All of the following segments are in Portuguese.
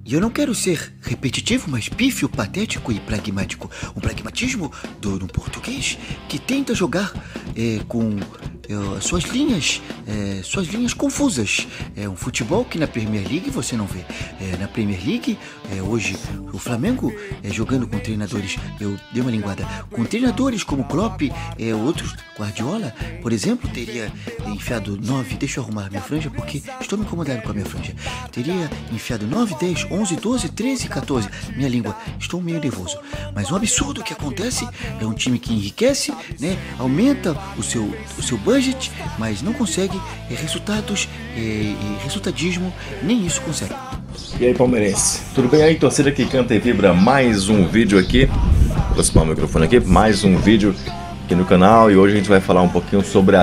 E eu não quero ser repetitivo, mas pífio, patético e pragmático. Um pragmatismo do português que tenta jogar com suas linhas confusas. É um futebol que na Premier League você não vê. Na Premier League, hoje, o Flamengo jogando com treinadores, eu dei uma linguada, com treinadores como Klopp, outros, Guardiola, por exemplo, teria enfiado 9, deixa eu arrumar minha franja porque estou me incomodando com a minha franja, teria enfiado 9, 10, 11, 12, 13, 14, minha língua, estou meio nervoso, mas um absurdo que acontece é um time que enriquece, né, aumenta o seu budget, mas não consegue resultados e resultadismo, nem isso consegue. E aí, palmeirense, tudo bem aí? Torcida que canta e vibra, mais um vídeo aqui, vou aproximar o microfone aqui, mais um vídeo aqui no canal, e hoje a gente vai falar um pouquinho sobre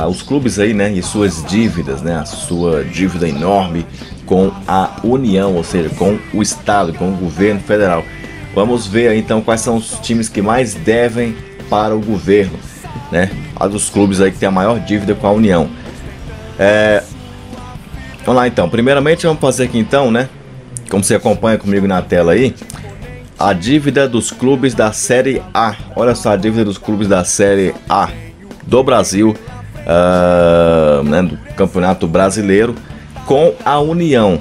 os clubes aí, né, e suas dívidas, né, a sua dívida enorme com a União, ou seja, com o Estado, com o governo federal. Vamos ver aí, então, quais são os times que mais devem para o governo, né, a dos clubes aí que tem a maior dívida com a União. Vamos lá então, primeiramente vamos fazer aqui então, né, como você acompanha comigo na tela aí, a dívida dos clubes da Série A. Olha só a dívida dos clubes da Série A do Brasil, né, do Campeonato Brasileiro, com a União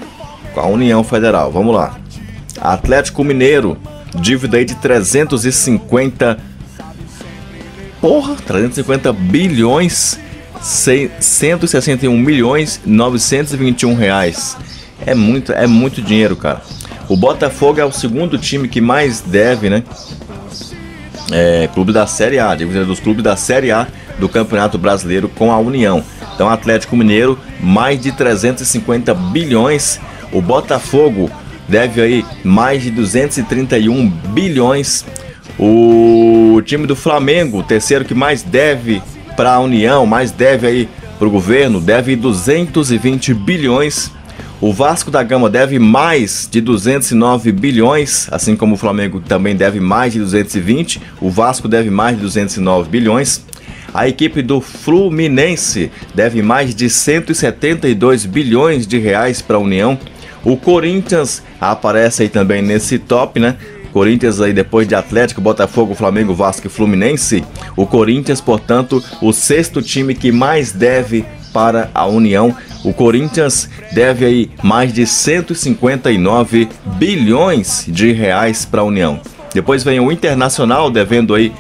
Federal. Vamos lá. Atlético Mineiro, dívida aí de 350 bilhões, 161 milhões 921 reais. É muito dinheiro, cara. O Botafogo é o segundo time que mais deve, né? Clube da Série A, dívida dos clubes da Série A do Campeonato Brasileiro com a União. Então, Atlético Mineiro, mais de 350 bilhões. O Botafogo deve aí mais de 231 bilhões. O time do Flamengo, o terceiro que mais deve para a União, mais deve aí para o governo, deve 220 bilhões. O Vasco da Gama deve mais de 209 bilhões, assim como o Flamengo também deve mais de 220, o Vasco deve mais de 209 bilhões. A equipe do Fluminense deve mais de 172 bilhões de reais para a União. O Corinthians aparece aí também nesse top, né? Corinthians aí depois de Atlético, Botafogo, Flamengo, Vasco e Fluminense. O Corinthians, portanto, o sexto time que mais deve para a União. O Corinthians deve aí mais de 159 bilhões de reais para a União. Depois vem o Internacional devendo aí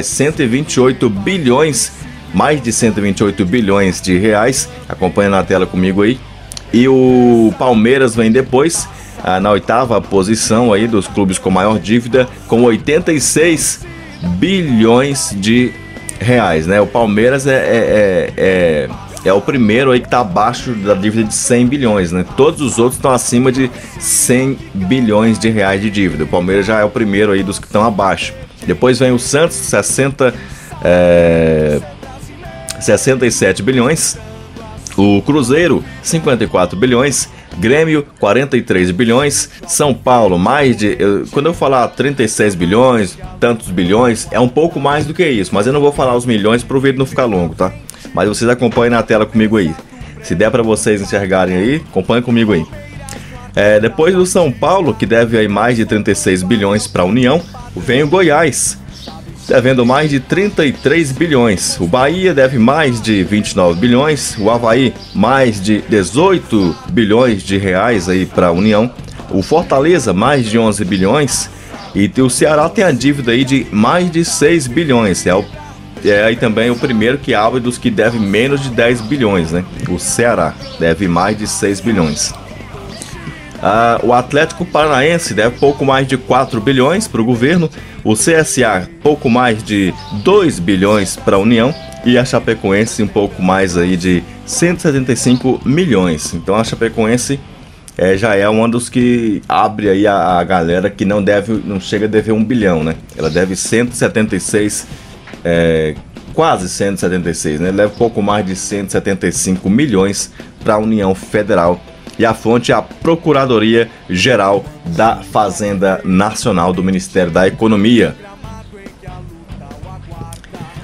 128 bilhões, mais de 128 bilhões de reais. Acompanha na tela comigo aí. E o Palmeiras vem depois, na oitava posição aí dos clubes com maior dívida, com 86 bilhões de reais, né? O Palmeiras é o primeiro aí que está abaixo da dívida de 100 bilhões, né? Todos os outros estão acima de 100 bilhões de reais de dívida. O Palmeiras já é o primeiro aí dos que estão abaixo. Depois vem o Santos, 67 bilhões. O Cruzeiro, 54 bilhões. Grêmio, 43 bilhões. São Paulo, quando eu falar 36 bilhões, tantos bilhões, é um pouco mais do que isso. Mas eu não vou falar os milhões para o vídeo não ficar longo, tá? Mas vocês acompanhem na tela comigo aí. Se der para vocês enxergarem aí, acompanhem comigo aí. Depois do São Paulo, que deve aí mais de 36 bilhões para a União, vem o Goiás, devendo mais de 33 bilhões. O Bahia deve mais de 29 bilhões. O Avaí, mais de 18 bilhões de reais aí para a União. O Fortaleza, mais de 11 bilhões. E o Ceará tem a dívida aí de mais de 6 bilhões. É aí também o primeiro que abre dos que deve menos de 10 bilhões, né? O Ceará deve mais de 6 bilhões. O Atlético Paranaense deve pouco mais de 4 bilhões para o governo. O CSA, pouco mais de 2 bilhões para a União. E a Chapecoense, um pouco mais aí de 175 milhões. Então a Chapecoense já é uma dos que abre aí a galera que não chega a dever 1 bilhão, né? Ela deve 176, quase 176, né? Leva pouco mais de 175 milhões para a União Federal. E a fonte é a Procuradoria-Geral da Fazenda Nacional do Ministério da Economia.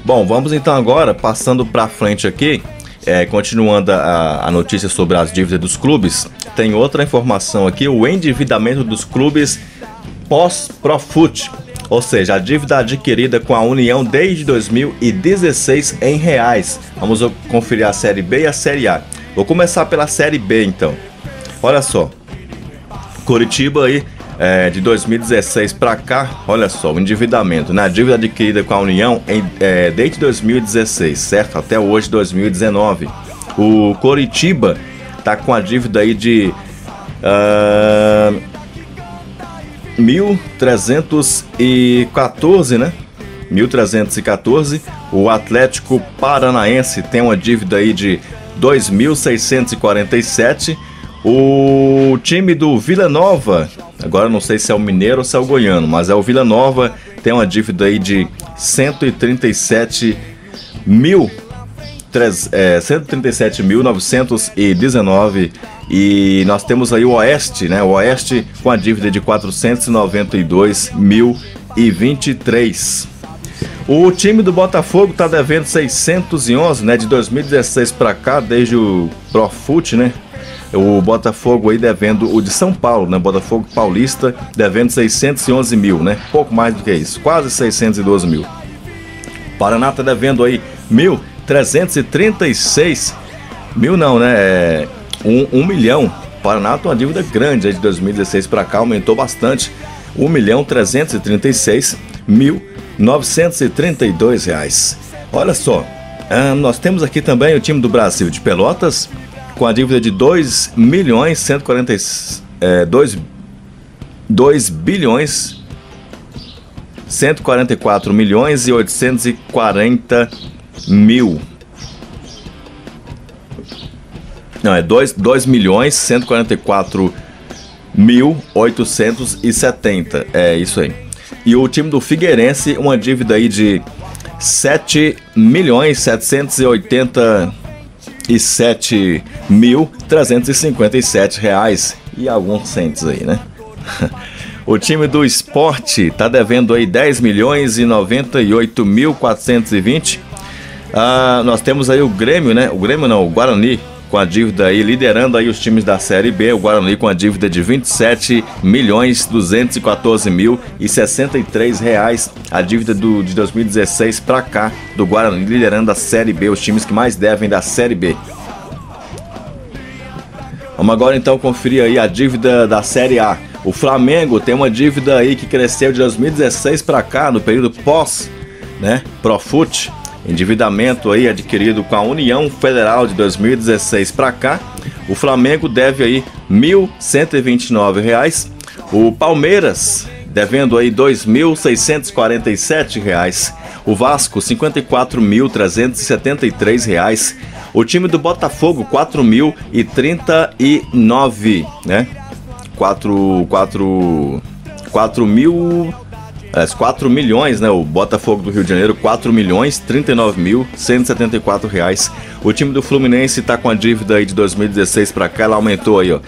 Bom, vamos então agora, passando para frente aqui, continuando a notícia sobre as dívidas dos clubes. tem outra informação aqui, o endividamento dos clubes pós-Profut, ou seja, a dívida adquirida com a União desde 2016 em reais. Vamos conferir a Série B e a Série A. Vou começar pela Série B, então. Olha só, Coritiba aí, de 2016 para cá, olha só, o endividamento, né? A dívida adquirida com a União desde 2016, certo? Até hoje, 2019. O Coritiba tá com a dívida aí de 1.314, né? 1.314. O Atlético Paranaense tem uma dívida aí de 2.647. O time do Vila Nova, agora não sei se é o Mineiro ou se é o Goiano, mas é o Vila Nova, tem uma dívida aí de 137.919. E nós temos aí o Oeste, né? O Oeste com a dívida de 492.023. O time do Botafogo tá devendo 611, né? De 2016 para cá, desde o Profut, né? O Botafogo aí devendo, o de São Paulo, né? Botafogo Paulista devendo 611 mil, né? Pouco mais do que isso, quase 612 mil. Paraná tá devendo aí 1.336 mil, não, né? 1 milhão. Paraná tem uma dívida grande aí de 2016 para cá, aumentou bastante. 1.336.932 reais. Olha só, nós temos aqui também o time do Brasil de Pelotas, com a dívida de 2 bilhões 144 milhões e 840 mil. Não, é 2 milhões 144 mil 870. É isso aí. E o time do Figueirense, uma dívida aí de 7 milhões 787 mil 357 reais e alguns centos aí, né? O time do Sport tá devendo aí 10 milhões e 98 mil 420. Nós temos aí o Grêmio, né? O Grêmio não, o Guarani, com a dívida aí, liderando aí os times da Série B, o Guarani com a dívida de 27 milhões 214 mil e 63 reais, a dívida de 2016 para cá, do Guarani, liderando a Série B, os times que mais devem da Série B. Vamos agora então conferir aí a dívida da Série A. O Flamengo tem uma dívida aí que cresceu de 2016 para cá, no período pós, né, Profut. Endividamento aí adquirido com a União Federal de 2016 para cá. O Flamengo deve aí R$ 1.129. O Palmeiras devendo aí R$ 2.647. O Vasco R$ 54.373. O time do Botafogo R$ 4.039, né? 4 milhões, né? O Botafogo do Rio de Janeiro, 4.039.174 reais. O time do Fluminense tá com a dívida aí de 2016 para cá, ela aumentou aí, ó.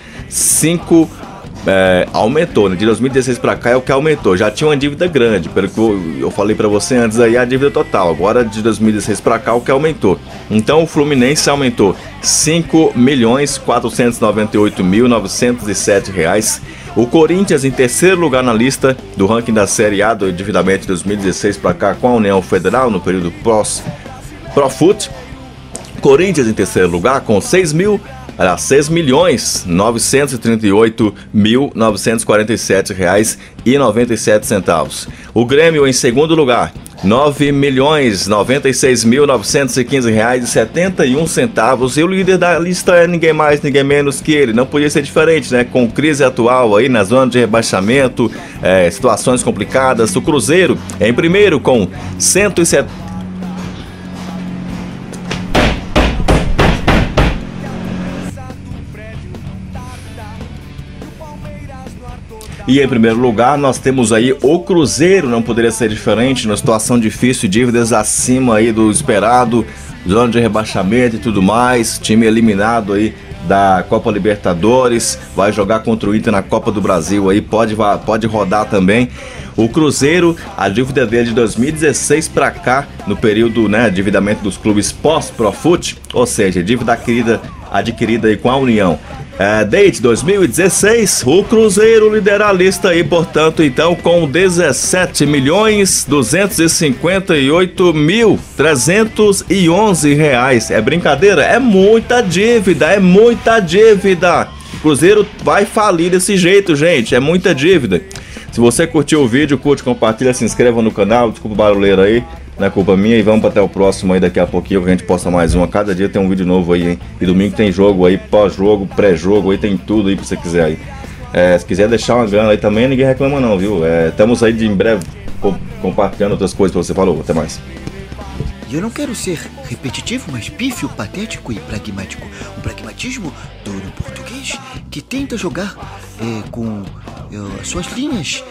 Aumentou, né? De 2016 para cá é o que aumentou. Já tinha uma dívida grande, pelo que eu falei para você antes aí, a dívida total. Agora de 2016 para cá é o que aumentou. Então o Fluminense aumentou 5.498.907 reais. O Corinthians em terceiro lugar na lista do ranking da Série A do endividamento de 2016 para cá com a União Federal no período Profut. Corinthians em terceiro lugar com 6.938.947 reais e 97 centavos. O Grêmio em segundo lugar, 9.096.915 reais e 71 centavos. E o líder da lista é ninguém mais, ninguém menos que ele. Não podia ser diferente, né? Com crise atual aí na zona de rebaixamento, situações complicadas. O Cruzeiro em primeiro com 170. E em primeiro lugar nós temos aí o Cruzeiro, não poderia ser diferente, numa situação difícil, dívidas acima aí do esperado, zona de rebaixamento e tudo mais, time eliminado aí da Copa Libertadores, vai jogar contra o Inter na Copa do Brasil aí, pode rodar também. O Cruzeiro, a dívida dele de 2016 para cá, no período, né, endividamento dos clubes pós-Profut, ou seja, dívida adquirida aí com a União, Desde 2016, o Cruzeiro lidera a lista aí, portanto, então, com 17.258.311 reais. É brincadeira? É muita dívida, é muita dívida. O Cruzeiro vai falir desse jeito, gente, é muita dívida. Se você curtiu o vídeo, curte, compartilha, se inscreva no canal, desculpa o barulheiro aí. Não é culpa minha, e vamos até o próximo aí, daqui a pouquinho que a gente posta mais um. Cada dia tem um vídeo novo aí, hein? E domingo tem jogo aí, pós-jogo, pré-jogo, aí tem tudo aí pra você quiser aí. Se quiser deixar uma grana aí também, ninguém reclama não, viu? Estamos aí de em breve compartilhando outras coisas pra você. Falou, até mais. E eu não quero ser repetitivo, mas pífio, patético e pragmático. Um pragmatismo do português que tenta jogar com suas linhas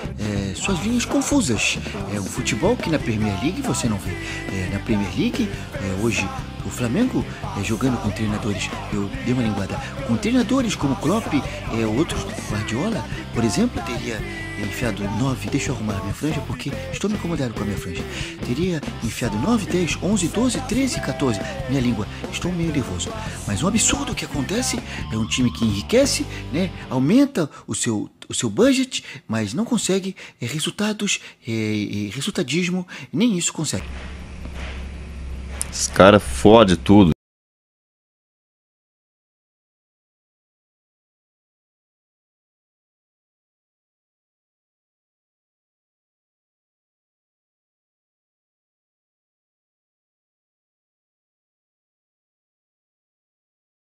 confusas. É um futebol que na Premier League você não vê. Na Premier League, hoje, o Flamengo jogando com treinadores, eu dei uma linguada, com treinadores como Klopp, outros, Guardiola, por exemplo, teria enfiado 9, deixa eu arrumar a minha franja porque estou me incomodando com a minha franja, teria enfiado 9, 10, 11, 12, 13, 14, minha língua, estou meio nervoso, mas um absurdo que acontece é um time que enriquece, né, aumenta o seu budget, mas não consegue resultados, resultadismo, nem isso consegue. Esse cara fode tudo.